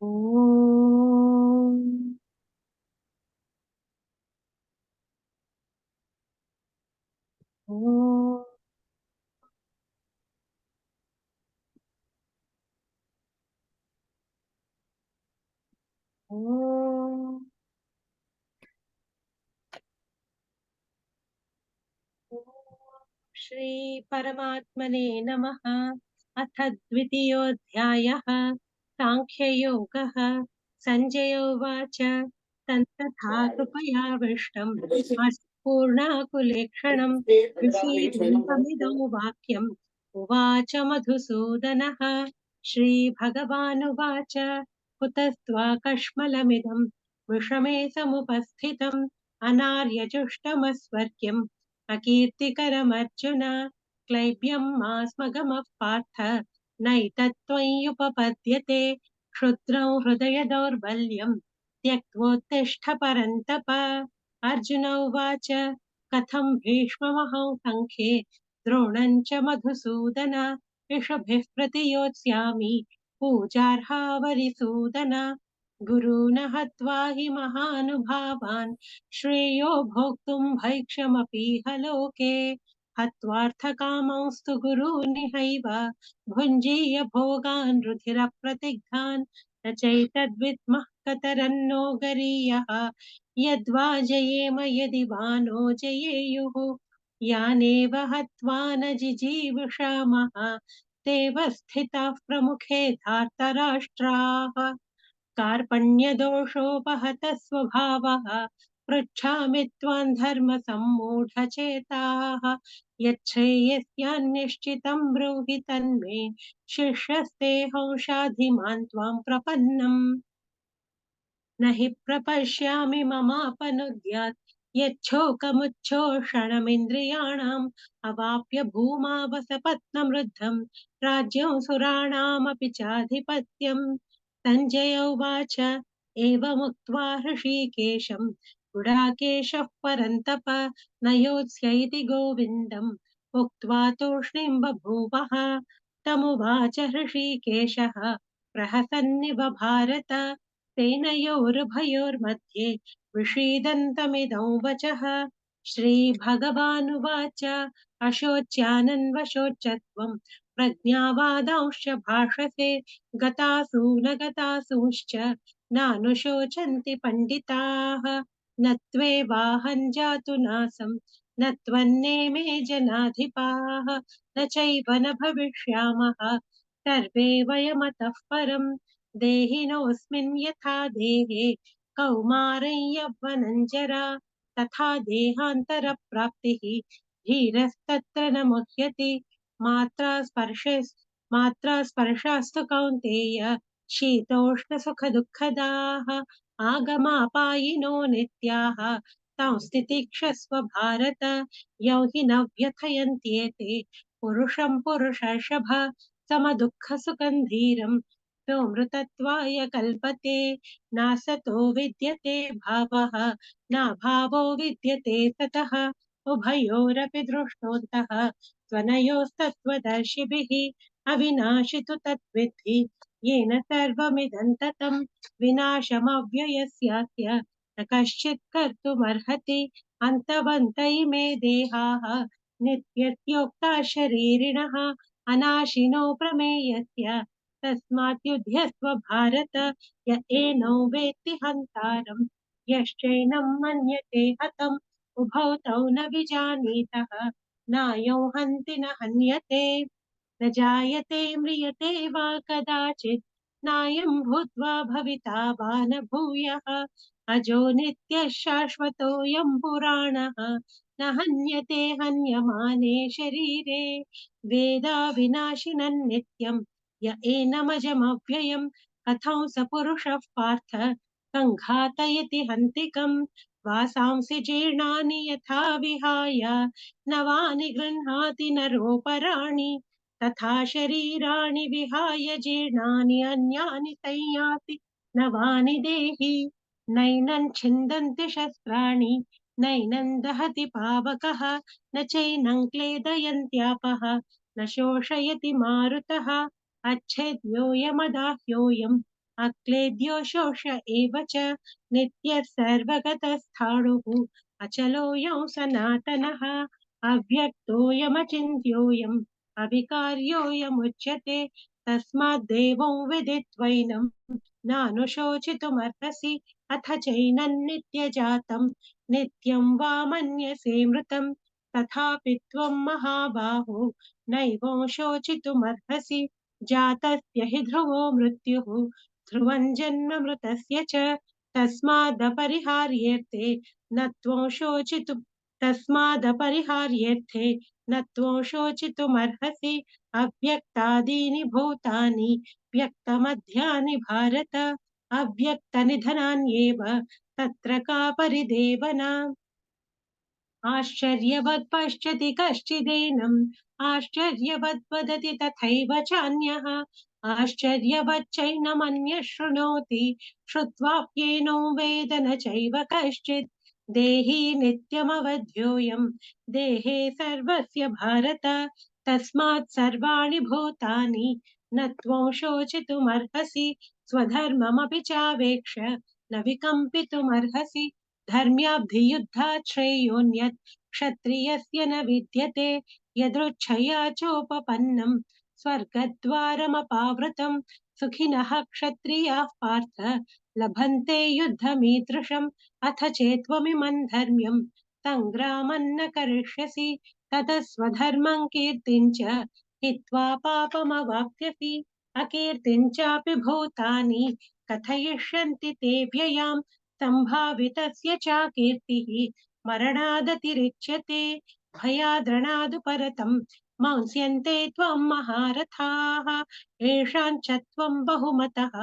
ॐ ॐ ॐ श्री परमात्मने नमः। अथ द्वितीयोऽध्यायः सांख्ययोगः। सञ्जय उवाच तन्तथा कृपयाविष्टम् पूर्णाकुलेक्षणम् विषीदन्तमिदं वाक्यम् उवाच मधुसूदनः। श्रीभगवानुवाच कुतस्त्वाकश्मलमिदम् विषमे समुपस्थितम् अनार्यजुष्टमस्वर्ग्यम् अकीर्तिकरमर्जुन। क्लैब्यं मास्मगमः पार्थ नैतत्त्वय्युपपद्यते। क्षुद्रं हृदय दौर्बल्यं त्यक्त्वोत्तिष्ठ परन्तप। अर्जुन उवाच कथं भीष्ममहं सङ्ख्ये द्रोणं च मधुसूदन ऋषभिः प्रतियोत्स्यामि पूजार्हा वरिसूदन। गुरून् हत्वा हि महानुभावान् श्रेयो भोक्तुं भैक्षमपीह लोके। हत्वार्थकामंस्तु गुरूनिहैव भुञ्जीय भोगान् रुधिरप्रतिग्धान् न चैतद्विद्मः कतरन्नो गरीयः। यद्वा जयेम यदि वा नो जयेयुः। यानेव हत्वा न जिजीविषामः तेव स्थिताः प्रमुखे धार्तराष्ट्राः। कार्पण्यदोषोपहतः स्वभावः पृच्छामि त्वां धर्मसम्मूढचेताः। यच्छ्रेयस्यान्निश्चितं ब्रूहि तन्मे शिष्यस्तेऽहं शाधिमान् त्वां प्रपन्नम्। न हि प्रपश्यामि ममापनुद्यात् यच्छोकमुच्छोषणमिन्द्रियाणाम् अवाप्य भूमा वसपत्नमृद्धम् राज्यं सुराणामपि चाधिपत्यम्। सञ्जय उवाच एवमुक्त्वा हृषीकेशं गुडाकेशः परन्तप न योत्स्य इति गोविन्दम् उक्त्वा तूष्णीं बभूवः। तमुवाच हृषीकेशः प्रहसन्निव भारत सेनयोरुभयोर्मध्ये विषीदन्तमिदं वचः। श्रीभगवानुवाच अशोच्यानन्वशोचत्वं प्रज्ञावादांश्च भाषसे गतासु न गतासूंश्च नानुशोचन्ति पण्डिताः। न त्वेवाहं जातु नासं न त्वन्नेमे जनाधिपाः न चैव न भविष्यामः सर्वे वयमतः परम्। देहिनोऽस्मिन् यथा देहे कौमारं यौवनं जरा तथा देहान्तरप्राप्तिः धीरस्तत्र न मुह्यति। मात्रा स्पर्शास्तु कौन्तेय शीतोष्णसुखदुःखदाः आगमापायिनो नित्याः संस्थितिक्षस्व भारत। यौ हि न व्यथयन्त्येते पुरुषं पुरुषर्षभ समदुःखसुखं धीरम् सोऽमृतत्वाय कल्पते। नासतो विद्यते भावः नाभावो विद्यते ततः उभयोरपि दृष्टोऽन्तः त्वनयोस्तत्त्वदर्शिभिः। अविनाशि तु तत्विद्धि येन सर्वमिदं ततं विनाशमव्ययस्यास्य न कश्चित् कर्तुमर्हति। अन्तवन्त इमे देहाः नित्यत्योक्ता शरीरिणः अनाशिनो प्रमेयस्य तस्मात् युध्यस्व भारत। य एनं वेत्ति हन्तारं यश्चैनं मन्यते हतम् उभौ तौ न विजानीतः नायं हन्ति न हन्यते। न जायते म्रियते वा कदाचित् नायं भूत्वा भविता वा न भूयः। अजो नित्यः शाश्वतोऽयं पुराणः न हन्यते हन्यमाने शरीरे। वेदा विनाशिनं नित्यं य एनमजमव्ययम् कथं स पुरुषः पार्थ कङ्घातयति हन्तिकम्। वासांसि जीर्णानि यथा विहाय नवानि गृह्णाति नरोपराणि तथा शरीराणि विहाय जीर्णानि अन्यानि संयाति नवानि देहि। नैनं छिन्दन्ति शस्त्राणि नैनं दहति पावकः न चैनं क्लेदयन्त्यापः न शोषयति मारुतः। अच्छेद्योऽयमदाह्योऽयम् अक्लेद्यो शोष एव च नित्यः सर्वगतस्थाणुः अचलोऽयं सनातनः अव्यक्तोऽयमचिन्त्योऽयम् अविकार्योऽयमुच्यते तस्माद् देवं विदित्वैनं नानुशोचितुमर्हसि अथ चैनन्नित्यजातं नित्यं वा मन्यसे मृतं तथापि त्वं महाबाहो नैवं शोचितुमर्हसि जातस्य हि ध्रुवो मृत्युः ध्रुवं जन्म मृतस्य च तस्मादपरिहार्येऽर्थे न त्वं शोचितुं तस्मादपरिहार्येऽर्थे न त्वं शोचितुमर्हसि अव्यक्तादीनि भूतानि व्यक्तमध्यानि भारत अव्यक्तनिधनान्येव तत्र का परिदेवना आश्चर्यवत् पश्यति कश्चिदेनम् आश्चर्यवत् वदति तथैव चान्यः आश्चर्यवच्चैनमन्यः शृणोति श्रुत्वाप्येनो वेद न चैव कश्चित् देही नित्यमवध्योऽयम् देहे सर्वस्य भारत तस्मात् सर्वाणि भूतानि न त्वं शोचितुमर्हसि स्वधर्ममपि चावेक्ष न विकम्पितुमर्हसि धर्म्याब्धियुद्धात् श्रेयोऽन्यत् क्षत्रियस्य न विद्यते यदृच्छया चोपपन्नं स्वर्गद्वारमपावृतं सुखिनः क्षत्रियाः पार्थ लभन्ते युद्धमीदृशम् अथ चेत्त्वमिमं धर्म्यं सङ्ग्रामं न करिष्यसि ततः स्वधर्मं कीर्तिं च हित्वा पापमवाप्स्यसि अकीर्तिं चापि भूतानि कथयिष्यन्ति ते व्ययाम् सम्भावितस्य च कीर्तिः मरणादतिरिच्यते भयाद्रणादु परतं मंस्यन्ते त्वं महारथाः येषां च त्वं बहुमतः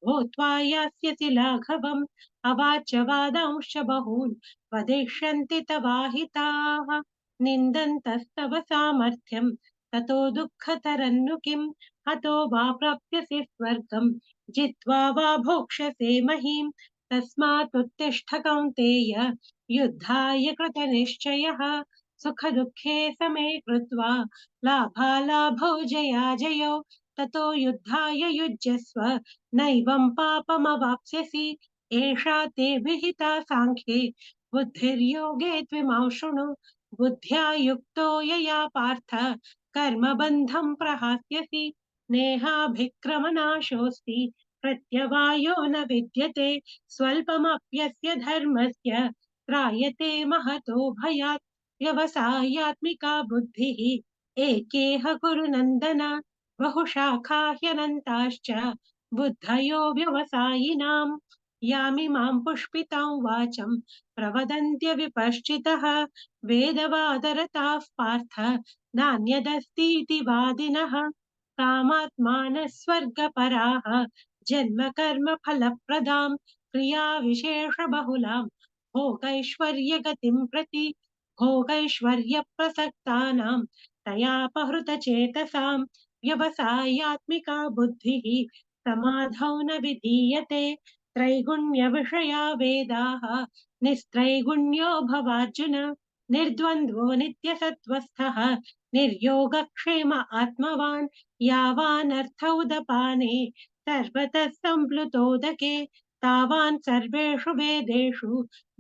भूत्वा यास्यसि लाघवम् अवाच्य वादांश्च बहून् वदिष्यन्ति तवाहिताः निन्दन्तस्तव सामर्थ्यं ततो दुःखतरन्नु किम् हतो वा प्राप्स्यसि स्वर्गम् जित्वा वा भोक्ष्यसे महीम् तस्मात् उत्तिष्ठ कौन्तेय युद्धाय कृतनिश्चयः सुखदुःखे समे कृत्वा लाभालाभौ जयाजयौ ततो युद्धाय युज्यस्व नैवं पापमवाप्स्यसि एषा ते विहिता साङ्ख्ये बुद्धिर्योगे त्विमां शृणु बुद्ध्या युक्तो यया पार्थ कर्मबन्धं प्रहास्यसि नेहाभिक्रमनाशोऽस्ति प्रत्यवायो न विद्यते स्वल्पमप्यस्य धर्मस्य त्रायते महतो भयात् व्यवसायात्मिका बुद्धिः एकेह कुरु नन्दन बहुशाखा ह्यनन्ताश्च बुद्धयो व्यवसायिनाम् यामिमां पुष्पितां वाचं प्रवदन्त्य विपश्चितः वेदवादरताः पार्थ नान्यदस्तीति वादिनः कामात्मानः स्वर्गपराः जन्म कर्म फलप्रदां क्रियाविशेषबहुलां भोगैश्वर्यगतिं प्रति भोगैश्वर्यप्रसक्तानां तयापहृतचेतसां व्यवसायात्मिका बुद्धिः समाधौ न विधीयते त्रैगुण्यविषया वेदाः निस्त्रैगुण्यो भवार्जुन निर्द्वन्द्वो नित्यसत्त्वस्थः निर्योगक्षेम आत्मवान् यावानर्थ उदपाने सर्वतः सम्प्लुतोदके तावान् सर्वेषु वेदेषु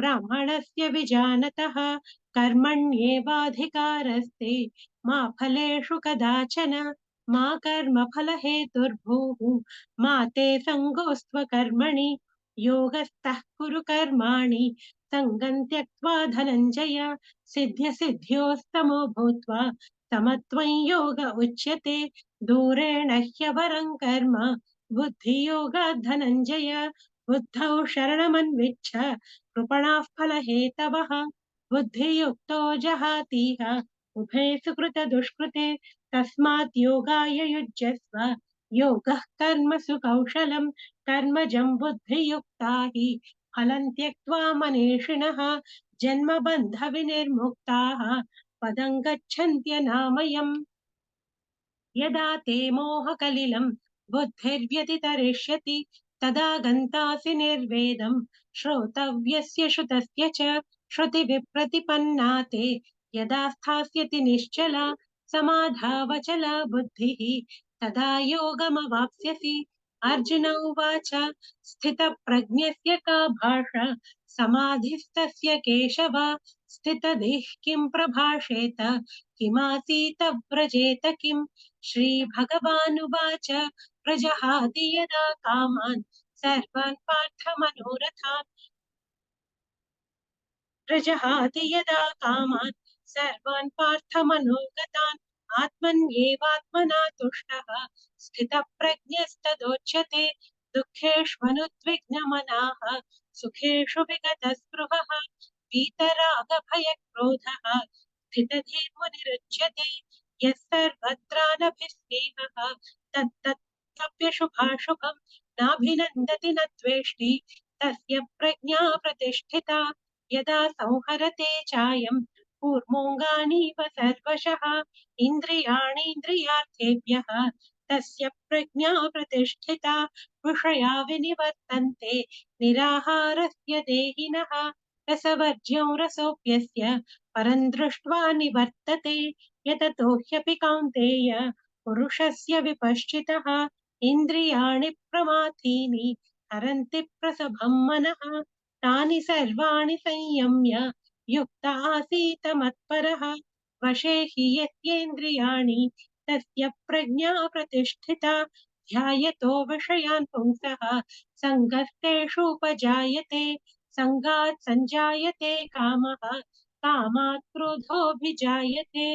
ब्राह्मणस्य विजानतः कर्मण्येवाधिकारस्ते मा फलेषु कदाचन मा कर्मफलहेतुर्भूः मा ते सङ्गोऽस्त्वकर्मणि योगस्थः कुरु कर्माणि सङ्गं त्यक्त्वा धनञ्जय सिद्ध्यसिद्ध्योस्तमो भूत्वा समत्वं योग उच्यते दूरेण ह्यवरं कर्म बुद्धियोगात् धनञ्जय बुद्धौ शरणमन्विच्छ कृपणाः फलहेतवः बुद्धियुक्तो जहातीह उभे सुकृतदुष्कृते तस्मात् योगाय युज्यस्व योगः कर्मसु कौशलम् कर्मजं बुद्धियुक्ता हि फलं त्यक्त्वा मनीषिणः जन्मबन्धविनिर्मुक्ताः पदं गच्छन्त्यनामयम् यदा ते मोहकलिलं बुद्धिर्व्यतितरिष्यति तदा गन्तासि निर्वेदं श्रोतव्यस्य श्रुतस्य च श्रुतिविप्रतिपन्ना ते यदा स्थास्यति निश्चला समाधावचला बुद्धिः तदा योगमवाप्स्यसि अर्जुन उवाच स्थितप्रज्ञस्य का भाषा समाधिस्तस्य केशव स्थितधिः किं प्रभाषेत किमासीत व्रजेत किम् श्रीभगवानुवाच प्रजहाति यदा कामान् सर्वान् पार्थमनोरथान् प्रजहाति यदा कामान् सर्वान् पार्थमनोगतान् आत्मन्येवात्मना तुष्टः स्थितप्रज्ञस्तदोच्यते दुःखेष्वनुद्विग्नमनाः सुखेषु विगतस्पृहः वीतरागभयक्रोधः स्थितधीर्मुनिरुच्यते यः सर्वत्रानभिस्नेहः तत्तत्प्राप्यशुभाशुभम् नाभिनन्दति न द्वेष्टि तस्य प्रज्ञा प्रतिष्ठिता यदा संहरते चायं कूर्मोऽङ्गानीव सर्वशः इन्द्रियाणीन्द्रियार्थेभ्यः तस्य प्रज्ञा प्रतिष्ठिता विषया विनिवर्तन्ते निराहारस्य देहिनः रसवर्ज्यं रसोऽप्यस्य परं दृष्ट्वा निवर्तते यततो ह्यपि कौन्तेय पुरुषस्य विपश्चितः इन्द्रियाणि प्रमाथीनि हरन्ति प्रसभं मनः तानि सर्वाणि संयम्य युक्त आसीत मत्परः वशे हि यस्येन्द्रियाणि तस्य प्रज्ञा प्रतिष्ठिता ध्यायतो विषयान् पुंसः सङ्गस्तेषूपजायते सङ्गात् सञ्जायते कामः कामात् क्रोधोऽभिजायते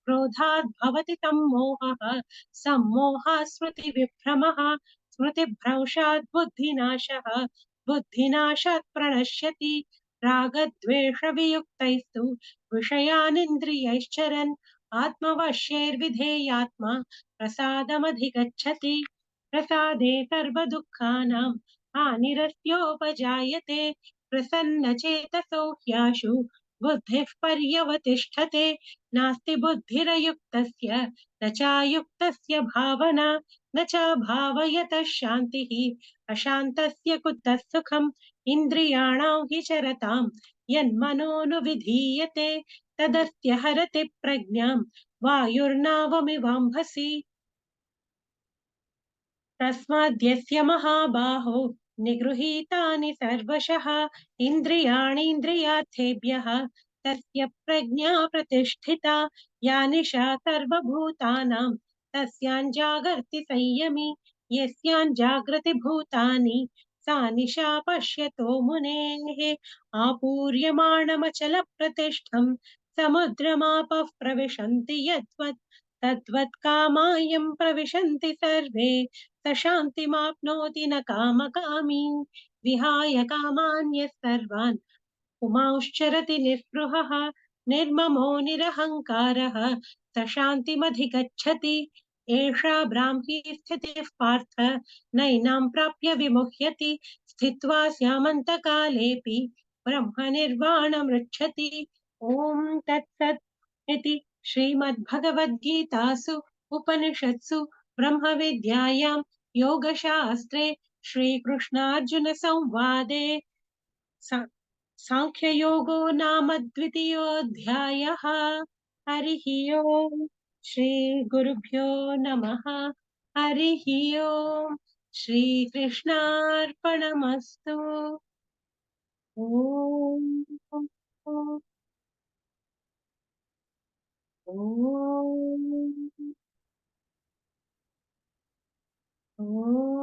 क्रोधात् भवति सम्मोहः सम्मोहात् स्मृतिविभ्रमः स्मृतिभ्रंशात् बुद्धिनाशः बुद्धिनाशात् प्रणश्यति रागद्वेषवियुक्तैस्तु विषयानिन्द्रियैश्चरन् आत्मवश्यैर्विधेयात्मा प्रसादमधिगच्छति प्रसादे सर्वदुःखानां हानिरस्योपजायते प्रसन्नचेतसो ह्याशु बुद्धिः पर्यवतिष्ठते नास्ति बुद्धिरयुक्तस्य न चायुक्तस्य भावना न चाभावयतः शान्तिः अशान्तस्य कुतः सुखम् इन्द्रियाणां हि चरतां यन्मनोनुविधीयते तदस्य हरति प्रज्ञां वायुर्नावमिवाम्भसि तस्माद्यस्य महाबाहो निगृहीतानि सर्वशः इन्द्रियाणीन्द्रियार्थेभ्यः तस्य प्रज्ञा प्रतिष्ठिता या निशा सर्वभूतानां तस्यां जागर्ति संयमी यस्यां जागृति भूतानि सा निशा पश्यतो मुनेः आपूर्यमाणमचलप्रतिष्ठं समुद्रमापः प्रविशन्ति यद्वत् तद्वत् कामायं प्रविशन्ति सर्वे स शान्तिमाप्नोति न कामकामी विहाय कामान्यः सर्वान् पुमांश्चरति निःस्पृहः निर्ममो निरहङ्कारः स शान्तिमधिगच्छति एषा ब्राह्मी स्थितिः पार्थ नैनां प्राप्य विमुह्यति स्थित्वा स्यामन्तकालेऽपि ब्रह्मनिर्वाणमृच्छति ॐ तत्सत् इति श्रीमद्भगवद्गीतासु उपनिषत्सु ब्रह्मविद्यायां योगशास्त्रे श्रीकृष्णार्जुनसंवादे सांख्ययोगो नाम द्वितीयोऽध्यायः हरिः ओम् श्रीगुरुभ्यो नमः हरिः ओम् श्रीकृष्णार्पणमस्तु ॐ ॐ ॐ